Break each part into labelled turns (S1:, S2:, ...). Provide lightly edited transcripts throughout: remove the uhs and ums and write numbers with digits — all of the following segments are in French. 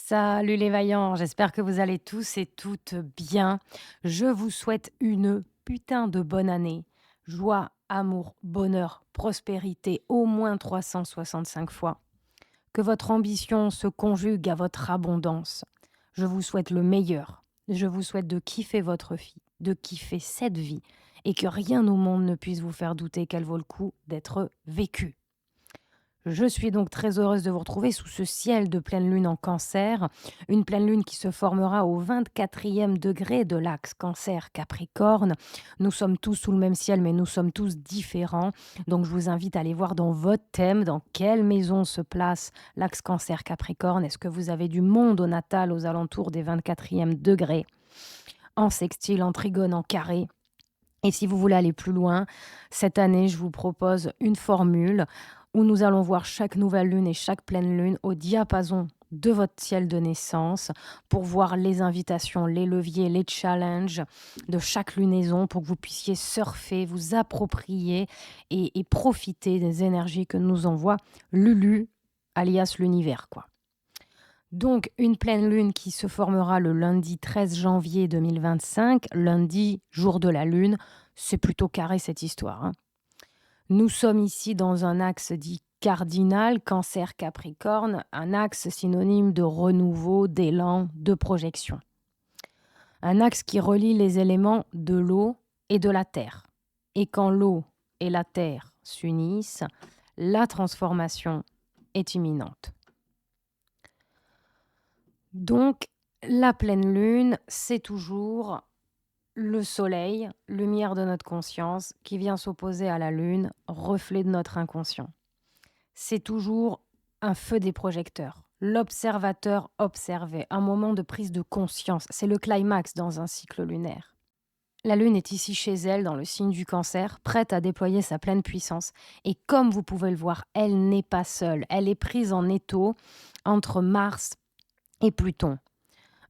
S1: Salut les vaillants, j'espère que vous allez tous et toutes bien. Je vous souhaite une putain de bonne année. Joie, amour, bonheur, prospérité, au moins 365 fois. Que votre ambition se conjugue à votre abondance. Je vous souhaite le meilleur. Je vous souhaite de kiffer votre vie, de kiffer cette vie, et que rien au monde ne puisse vous faire douter qu'elle vaut le coup d'être vécue. Je suis donc très heureuse de vous retrouver sous ce ciel de pleine lune en cancer, une pleine lune qui se formera au 24e degré de l'axe cancer-capricorne. Nous sommes tous sous le même ciel, mais nous sommes tous différents. Donc je vous invite à aller voir dans votre thème, dans quelle maison se place l'axe cancer-capricorne. Est-ce que vous avez du monde au natal aux alentours des 24e degrés, en sextile, en trigone, en carré? Et si vous voulez aller plus loin, cette année, je vous propose une formule où nous allons voir chaque nouvelle lune et chaque pleine lune au diapason de votre ciel de naissance pour voir les invitations, les leviers, les challenges de chaque lunaison pour que vous puissiez surfer, vous approprier et profiter des énergies que nous envoie Lulu, alias l'univers, quoi. Donc, une pleine lune qui se formera le lundi 13 janvier 2025, lundi, jour de la lune. C'est plutôt carré cette histoire, hein. Nous sommes ici dans un axe dit cardinal, cancer-capricorne, un axe synonyme de renouveau, d'élan, de projection. Un axe qui relie les éléments de l'eau et de la terre. Et quand l'eau et la terre s'unissent, la transformation est imminente. Donc, la pleine lune, c'est toujours le soleil, lumière de notre conscience, qui vient s'opposer à la lune, reflet de notre inconscient. C'est toujours un feu des projecteurs. L'observateur observé, un moment de prise de conscience. C'est le climax dans un cycle lunaire. La lune est ici chez elle, dans le signe du cancer, prête à déployer sa pleine puissance. Et comme vous pouvez le voir, elle n'est pas seule. Elle est prise en étau entre Mars et Pluton.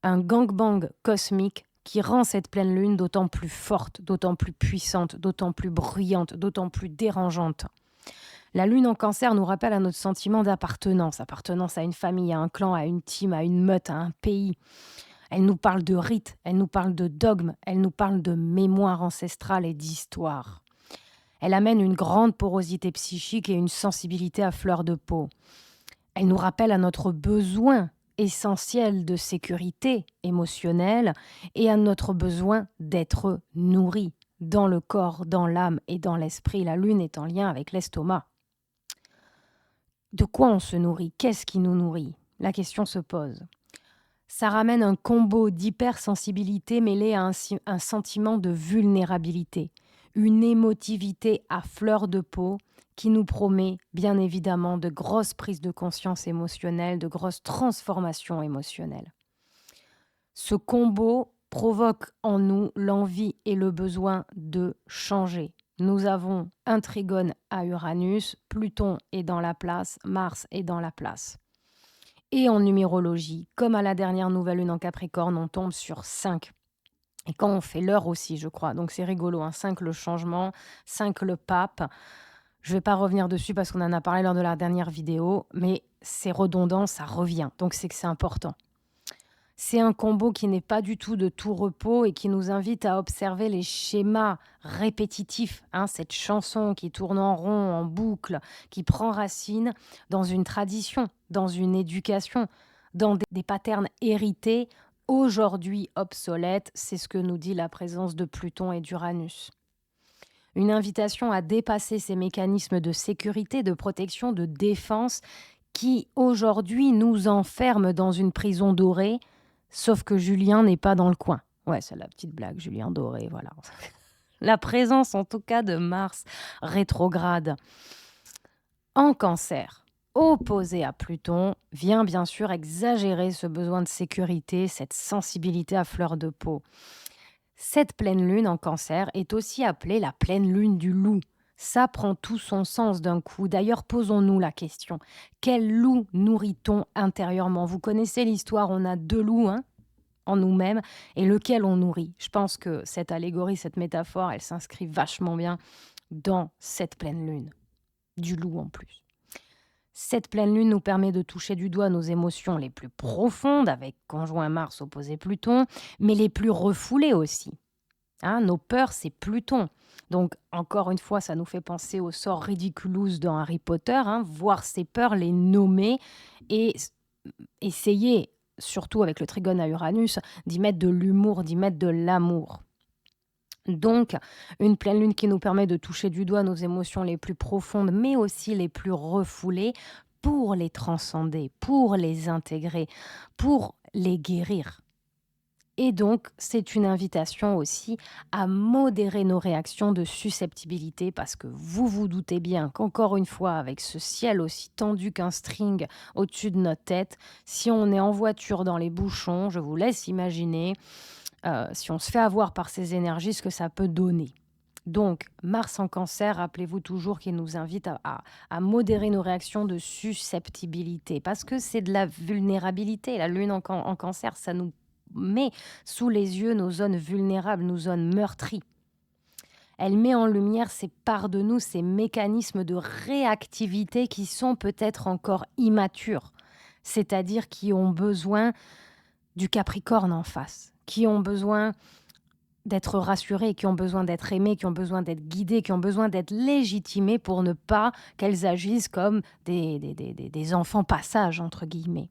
S1: Un gangbang cosmique qui rend cette pleine lune d'autant plus forte, d'autant plus puissante, d'autant plus bruyante, d'autant plus dérangeante. La lune en cancer nous rappelle à notre sentiment d'appartenance, appartenance à une famille, à un clan, à une team, à une meute, à un pays. Elle nous parle de rites, elle nous parle de dogmes, elle nous parle de mémoire ancestrale et d'histoire. Elle amène une grande porosité psychique et une sensibilité à fleur de peau. Elle nous rappelle à notre besoin essentiel de sécurité émotionnelle et à notre besoin d'être nourri dans le corps, dans l'âme et dans l'esprit. La lune est en lien avec l'estomac. De quoi on se nourrit? Qu'est-ce qui nous nourrit? La question se pose. Ça ramène un combo d'hypersensibilité mêlé à un sentiment de vulnérabilité, une émotivité à fleur de peau qui nous promet bien évidemment de grosses prises de conscience émotionnelles, de grosses transformations émotionnelles. Ce combo provoque en nous l'envie et le besoin de changer. Nous avons un trigone à Uranus, Pluton est dans la place, Mars est dans la place. Et en numérologie, comme à la dernière nouvelle lune en Capricorne, on tombe sur 5. Et quand on fait l'heure aussi, je crois. Donc c'est rigolo, hein. 5 le changement, 5 le pape. Je ne vais pas revenir dessus parce qu'on en a parlé lors de la dernière vidéo, mais c'est redondant, ça revient. Donc c'est que c'est important. C'est un combo qui n'est pas du tout de tout repos et qui nous invite à observer les schémas répétitifs, hein, cette chanson qui tourne en rond, en boucle, qui prend racine dans une tradition, dans une éducation, dans des patterns hérités, aujourd'hui obsolètes. C'est ce que nous dit la présence de Pluton et d'Uranus. Une invitation à dépasser ces mécanismes de sécurité, de protection, de défense qui aujourd'hui nous enferment dans une prison dorée. Sauf que Julien n'est pas dans le coin. Ouais, c'est la petite blague, Julien Doré, voilà. La présence, en tout cas, de Mars rétrograde en cancer, opposé à Pluton, vient bien sûr exagérer ce besoin de sécurité, cette sensibilité à fleur de peau. Cette pleine lune en cancer est aussi appelée la pleine lune du loup. Ça prend tout son sens d'un coup. D'ailleurs, posons-nous la question. Quel loup nourrit-on intérieurement? Vous connaissez l'histoire, on a 2 loups, hein, en nous-mêmes, et lequel on nourrit. Je pense que cette allégorie, cette métaphore, elle s'inscrit vachement bien dans cette pleine lune. Du loup en plus. Cette pleine lune nous permet de toucher du doigt nos émotions les plus profondes, avec conjoint Mars opposé Pluton, mais les plus refoulées aussi. Hein, nos peurs, c'est Pluton. Donc, encore une fois, ça nous fait penser au sort Ridiculous dans Harry Potter, hein, voir ces peurs, les nommer et essayer, surtout avec le trigone à Uranus, d'y mettre de l'humour, d'y mettre de l'amour. Donc, une pleine lune qui nous permet de toucher du doigt nos émotions les plus profondes, mais aussi les plus refoulées, pour les transcender, pour les intégrer, pour les guérir. Et donc, c'est une invitation aussi à modérer nos réactions de susceptibilité parce que vous vous doutez bien qu'encore une fois, avec ce ciel aussi tendu qu'un string au-dessus de notre tête, si on est en voiture dans les bouchons, je vous laisse imaginer, si on se fait avoir par ces énergies, ce que ça peut donner. Donc, Mars en Cancer, rappelez-vous toujours qu'il nous invite à modérer nos réactions de susceptibilité parce que c'est de la vulnérabilité. La Lune en Cancer, ça nous met sous les yeux nos zones vulnérables, nos zones meurtries. Elle met en lumière ces parts de nous, ces mécanismes de réactivité qui sont peut-être encore immatures, c'est-à-dire qui ont besoin du Capricorne en face, qui ont besoin d'être rassurées, qui ont besoin d'être aimées, qui ont besoin d'être guidées, qui ont besoin d'être légitimées pour ne pas qu'elles agissent comme des enfants passages, entre guillemets.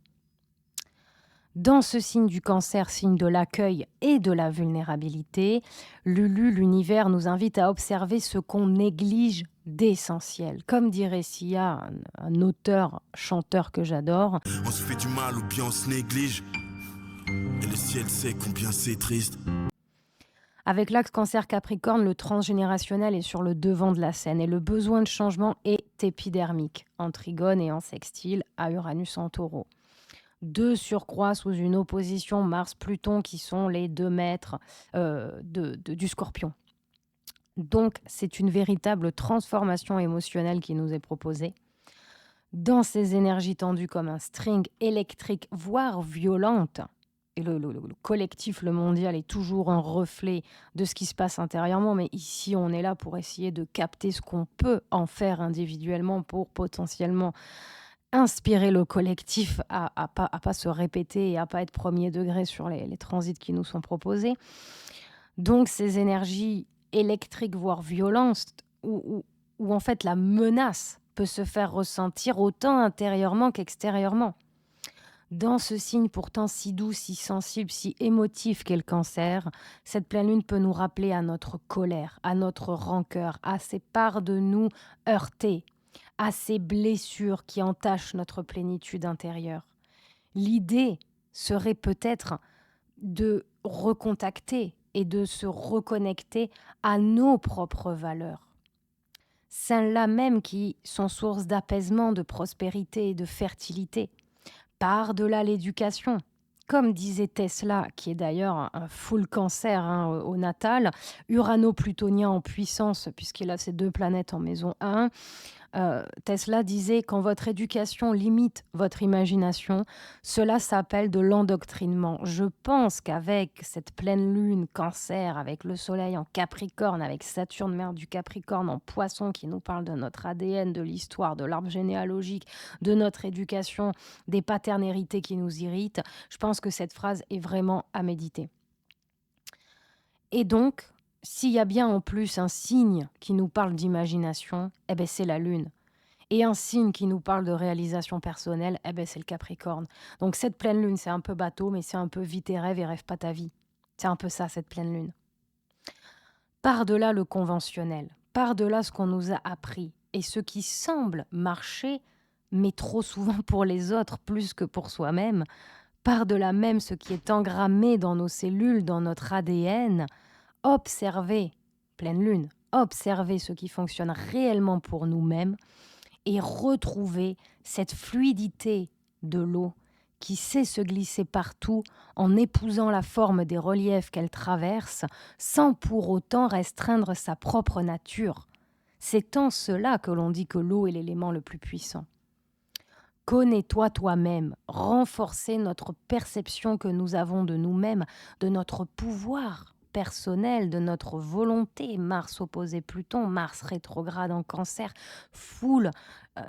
S1: Dans ce signe du Cancer, signe de l'accueil et de la vulnérabilité, Lulu, l'univers nous invite à observer ce qu'on néglige d'essentiel. Comme dirait Sia, un auteur, chanteur que j'adore.
S2: On se fait du mal ou bien on se néglige. Et le ciel sait combien c'est triste.
S1: Avec l'axe Cancer-Capricorne, le transgénérationnel est sur le devant de la scène et le besoin de changement est épidermique, en trigone et en sextile à Uranus en taureau. Deux surcroît sous une opposition Mars-Pluton qui sont les 2 maîtres du Scorpion. Donc, c'est une véritable transformation émotionnelle qui nous est proposée. Dans ces énergies tendues comme un string électrique, voire violente, et le collectif, le mondial, est toujours un reflet de ce qui se passe intérieurement, mais ici, on est là pour essayer de capter ce qu'on peut en faire individuellement pour potentiellement inspirer le collectif à pas se répéter et à pas être premier degré sur les transits qui nous sont proposés. Donc ces énergies électriques, voire violentes, où en fait la menace peut se faire ressentir autant intérieurement qu'extérieurement. Dans ce signe pourtant si doux, si sensible, si émotif qu'est le Cancer, cette pleine lune peut nous rappeler à notre colère, à notre rancœur, à ces parts de nous heurtées, à ces blessures qui entachent notre plénitude intérieure. L'idée serait peut-être de recontacter et de se reconnecter à nos propres valeurs. Celles-là même qui sont source d'apaisement, de prospérité et de fertilité. Par-delà l'éducation. Comme disait Tesla, qui est d'ailleurs un full Cancer au natal, urano-plutonien en puissance, puisqu'il a ces 2 planètes en maison 1, Tesla disait: quand votre éducation limite votre imagination, cela s'appelle de l'endoctrinement. Je pense qu'avec cette pleine lune Cancer, avec le soleil en Capricorne, avec Saturne, mère du Capricorne en Poisson, qui nous parle de notre ADN, de l'histoire, de l'arbre généalogique, de notre éducation, des patterns hérités qui nous irritent, je pense que cette phrase est vraiment à méditer. Et donc, s'il y a bien en plus un signe qui nous parle d'imagination, eh ben c'est la Lune. Et un signe qui nous parle de réalisation personnelle, eh ben c'est le Capricorne. Donc cette pleine Lune, c'est un peu bateau, mais c'est un peu vis tes rêves et rêve pas ta vie. C'est un peu ça, cette pleine Lune. Par-delà le conventionnel, par-delà ce qu'on nous a appris, et ce qui semble marcher, mais trop souvent pour les autres plus que pour soi-même, par-delà même ce qui est engrammé dans nos cellules, dans notre ADN, observer, pleine lune, observer ce qui fonctionne réellement pour nous-mêmes et retrouver cette fluidité de l'eau qui sait se glisser partout en épousant la forme des reliefs qu'elle traverse sans pour autant restreindre sa propre nature. C'est en cela que l'on dit que l'eau est l'élément le plus puissant. Connais-toi toi-même, renforcer notre perception que nous avons de nous-mêmes, de notre pouvoir. personnel, de notre volonté. Mars opposé Pluton, Mars rétrograde en Cancer, foule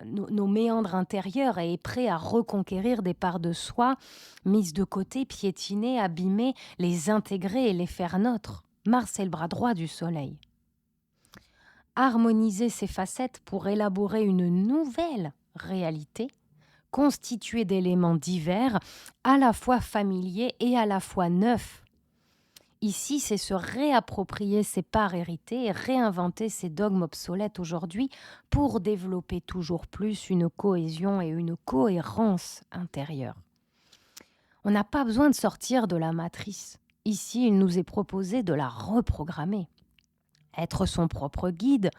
S1: nos méandres intérieurs et est prêt à reconquérir des parts de soi, mises de côté, piétinées, abîmées, les intégrer et les faire nôtres. Mars est le bras droit du Soleil. Harmoniser ces facettes pour élaborer une nouvelle réalité, constituée d'éléments divers, à la fois familiers et à la fois neufs. Ici, c'est se réapproprier ses parts héritées et réinventer ses dogmes obsolètes aujourd'hui pour développer toujours plus une cohésion et une cohérence intérieure. On n'a pas besoin de sortir de la matrice. Ici, il nous est proposé de la reprogrammer. Être son propre guide,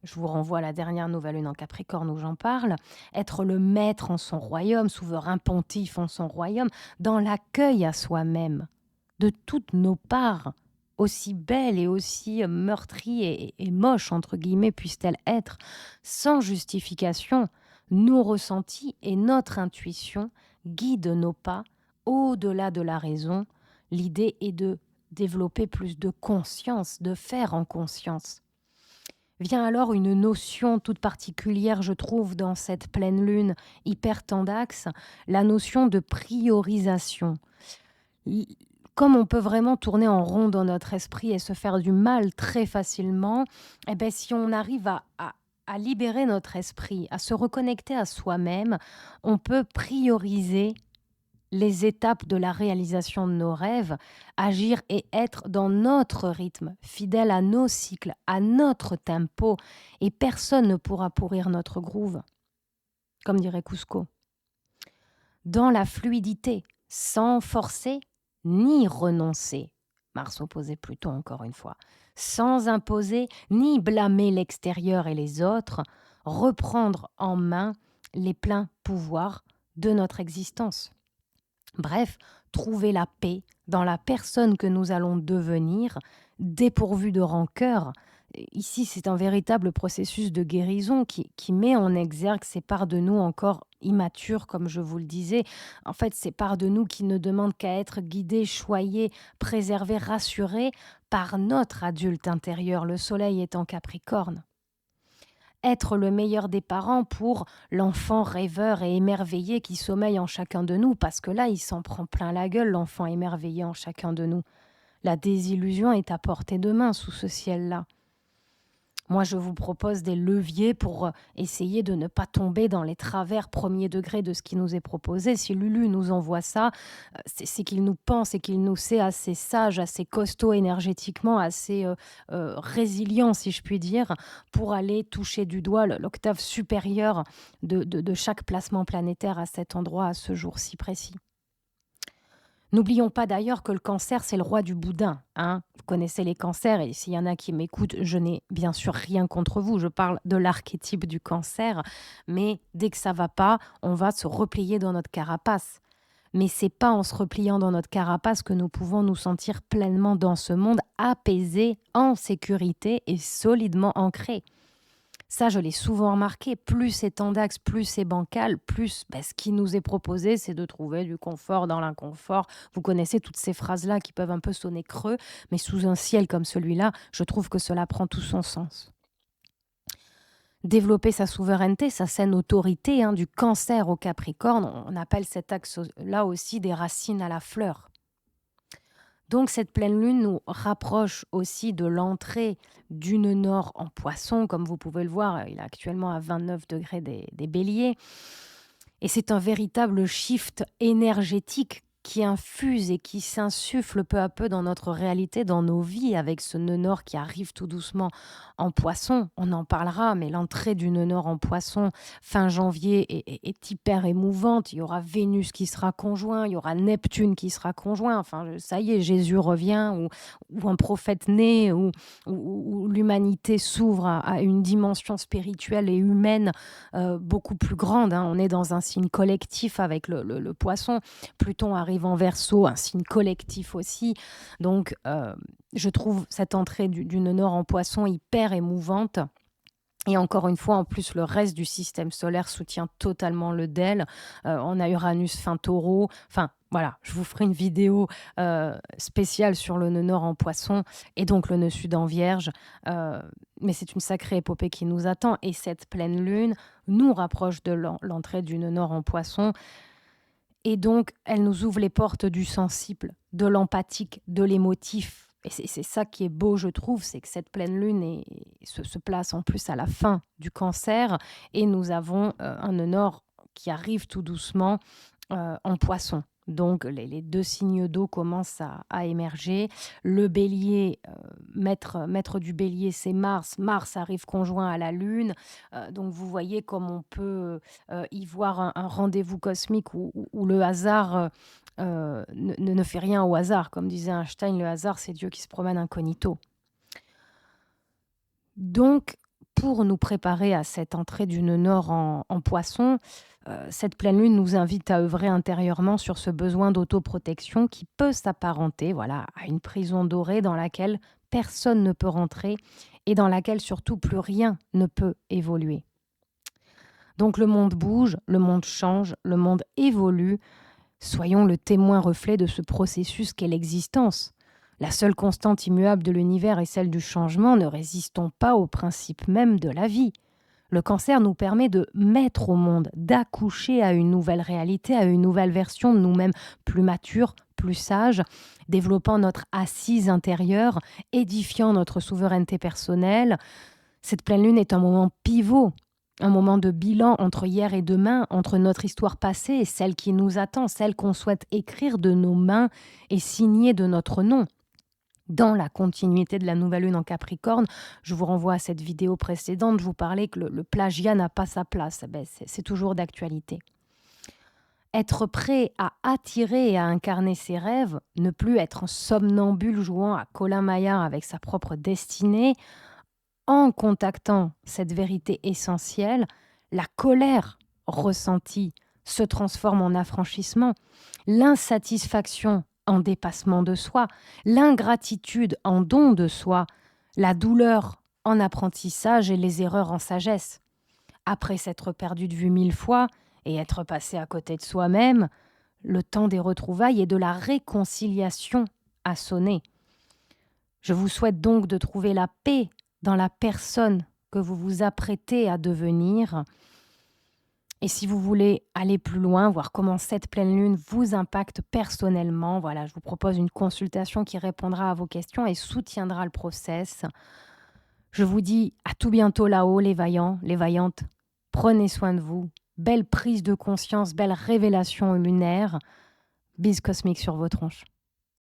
S1: je vous renvoie à la dernière nouvelle lune en Capricorne où j'en parle, être le maître en son royaume, souverain pontife en son royaume, dans l'accueil à soi-même de toutes nos parts, aussi belles et aussi meurtries et moches, entre guillemets, puissent-elles être, sans justification, nos ressentis et notre intuition guident nos pas au-delà de la raison. L'idée est de développer plus de conscience, de faire en conscience. Vient alors une notion toute particulière, je trouve, dans cette pleine lune hyper tendax, la notion de priorisation. Comme on peut vraiment tourner en rond dans notre esprit et se faire du mal très facilement, eh bien, si on arrive à libérer notre esprit, à se reconnecter à soi-même, on peut prioriser les étapes de la réalisation de nos rêves, agir et être dans notre rythme, fidèle à nos cycles, à notre tempo, et personne ne pourra pourrir notre groove, comme dirait Cusco. Dans la fluidité, sans forcer ni renoncer, Mars opposé Pluton encore une fois, sans imposer ni blâmer l'extérieur et les autres, reprendre en main les pleins pouvoirs de notre existence. Bref, trouver la paix dans la personne que nous allons devenir, dépourvue de rancœur. Ici, c'est un véritable processus de guérison qui met en exergue ces parts de nous encore immatures, comme je vous le disais. En fait, ces parts de nous qui ne demandent qu'à être guidées, choyées, préservées, rassurées par notre adulte intérieur. Le soleil est en Capricorne. Être le meilleur des parents pour l'enfant rêveur et émerveillé qui sommeille en chacun de nous, parce que là, il s'en prend plein la gueule, l'enfant émerveillé en chacun de nous. La désillusion est à portée de main sous ce ciel-là. Moi, je vous propose des leviers pour essayer de ne pas tomber dans les travers premier degré de ce qui nous est proposé. Si Lulu nous envoie ça, c'est qu'il nous pense et qu'il nous sait assez sage, assez costaud énergétiquement, assez résilient, si je puis dire, pour aller toucher du doigt l'octave supérieure de chaque placement planétaire à cet endroit, à ce jour si précis. N'oublions pas d'ailleurs que le cancer, c'est le roi du boudin. Vous connaissez les cancers et s'il y en a qui m'écoutent, je n'ai bien sûr rien contre vous. Je parle de l'archétype du cancer. Mais dès que ça va pas, on va se replier dans notre carapace. Mais c'est pas en se repliant dans notre carapace que nous pouvons nous sentir pleinement dans ce monde, apaisés, en sécurité et solidement ancrés. Ça, je l'ai souvent remarqué, plus c'est tendax, plus c'est bancal, plus ce qui nous est proposé, c'est de trouver du confort dans l'inconfort. Vous connaissez toutes ces phrases-là qui peuvent un peu sonner creux, mais sous un ciel comme celui-là, je trouve que cela prend tout son sens. Développer sa souveraineté, sa saine autorité, du cancer au Capricorne, on appelle cet axe-là aussi des racines à la fleur. Donc cette pleine lune nous rapproche aussi de l'entrée d'une nord en poisson, comme vous pouvez le voir, il est actuellement à 29 degrés des béliers. Et c'est un véritable shift énergétique qui infuse et qui s'insuffle peu à peu dans notre réalité, dans nos vies, avec ce nœud nord qui arrive tout doucement en poisson. On en parlera, mais l'entrée du nœud nord en poisson fin janvier est hyper émouvante. Il y aura Vénus qui sera conjoint, il y aura Neptune qui sera conjoint. Enfin, ça y est, Jésus revient, ou un prophète né, ou l'humanité s'ouvre à une dimension spirituelle et humaine beaucoup plus grande. On est dans un signe collectif avec le poisson. Pluton arrive en Verseau, un signe collectif aussi. Donc, je trouve cette entrée du nœud nord en poisson hyper émouvante. Et encore une fois, en plus, le reste du système solaire soutient totalement le DEL. On a Uranus fin Taureau. Enfin, voilà, je vous ferai une vidéo spéciale sur le nœud nord en Poisson et donc le nœud sud en Vierge. Euh, mais c'est une sacrée épopée qui nous attend. Et cette pleine lune nous rapproche de l'entrée du nœud nord en Poisson. Et donc, elle nous ouvre les portes du sensible, de l'empathique, de l'émotif. Et c'est ça qui est beau, je trouve, c'est que cette pleine lune se place en plus à la fin du Cancer. Et nous avons un nœud nord qui arrive tout doucement en Poisson. Donc, les deux signes d'eau commencent à émerger. Le bélier, maître du bélier, c'est Mars. Mars arrive conjoint à la Lune. Donc, vous voyez comme on peut y voir un rendez-vous cosmique où le hasard ne fait rien au hasard. Comme disait Einstein, le hasard, c'est Dieu qui se promène incognito. Donc, pour nous préparer à cette entrée du nœud nord en Poisson, cette pleine lune nous invite à œuvrer intérieurement sur ce besoin d'autoprotection qui peut s'apparenter, voilà, à une prison dorée dans laquelle personne ne peut rentrer et dans laquelle surtout plus rien ne peut évoluer. Donc le monde bouge, le monde change, le monde évolue. Soyons le témoin reflet de ce processus qu'est l'existence. La seule constante immuable de l'univers est celle du changement. Ne résistons pas au principe même de la vie. Le Cancer nous permet de mettre au monde, d'accoucher à une nouvelle réalité, à une nouvelle version de nous-mêmes, plus mature, plus sage, développant notre assise intérieure, édifiant notre souveraineté personnelle. Cette pleine lune est un moment pivot, un moment de bilan entre hier et demain, entre notre histoire passée et celle qui nous attend, celle qu'on souhaite écrire de nos mains et signer de notre nom. Dans la continuité de la nouvelle lune en Capricorne, je vous renvoie à cette vidéo précédente, je vous parlais que le plagiat n'a pas sa place. C'est toujours d'actualité. Être prêt à attirer et à incarner ses rêves, ne plus être un somnambule jouant à Colin Maillard avec sa propre destinée, en contactant cette vérité essentielle, la colère ressentie se transforme en affranchissement, l'insatisfaction en dépassement de soi, l'ingratitude en don de soi, la douleur en apprentissage et les erreurs en sagesse. Après s'être perdu de vue 1000 fois et être passé à côté de soi-même, le temps des retrouvailles et de la réconciliation a sonné. Je vous souhaite donc de trouver la paix dans la personne que vous vous apprêtez à devenir. Et si vous voulez aller plus loin, voir comment cette pleine lune vous impacte personnellement, voilà, je vous propose une consultation qui répondra à vos questions et soutiendra le process. Je vous dis à tout bientôt là-haut, les vaillants, les vaillantes. Prenez soin de vous. Belle prise de conscience, belle révélation lunaire. Bise cosmique sur vos tronches.